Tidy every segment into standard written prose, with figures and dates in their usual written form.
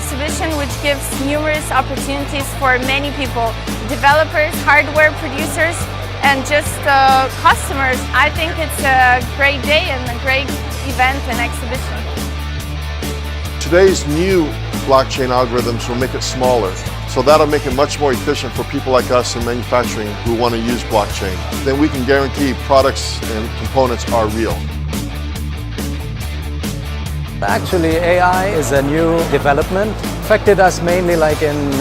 exhibition which gives numerous opportunities for many people, developers, hardware producers, and just customers. I think it's a great day and a great event and exhibition. Today's new blockchain algorithms will make it smaller, so that'll make it much more efficient for people like us in manufacturing who want to use blockchain. Then we can guarantee products and components are real. Actually, AI is a new development. Affected us mainly like in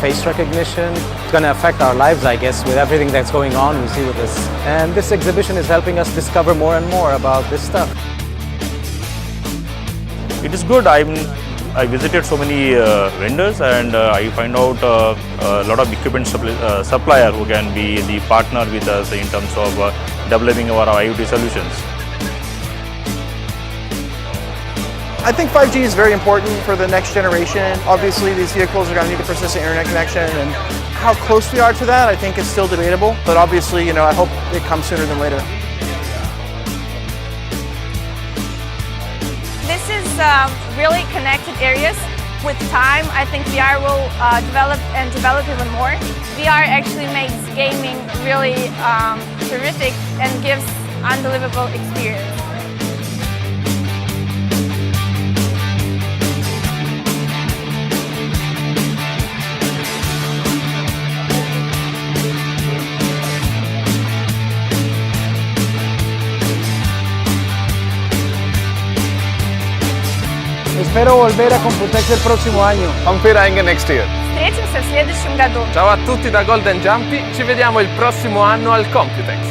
face recognition. It's going to affect our lives, I guess, with everything that's going on we see with this. And this exhibition is helping us discover more and more about this stuff. It is good. I visited so many vendors, and I find out a lot of equipment supplier who can be the partner with us in terms of developing our IoT solutions. I think 5G is very important for the next generation. Obviously, these vehicles are going to need a persistent internet connection, and how close we are to that, I think, is still debatable. But obviously, I hope it comes sooner than later. This is really connected areas. With time, I think VR will develop even more. VR actually makes gaming really terrific and gives unbelievable experience. Espero volver a COMPUTEX el próximo año. Computex next year. Встретимся в следующем году. Ciao a tutti da Golden Jumpy, ci vediamo il prossimo anno al Computex.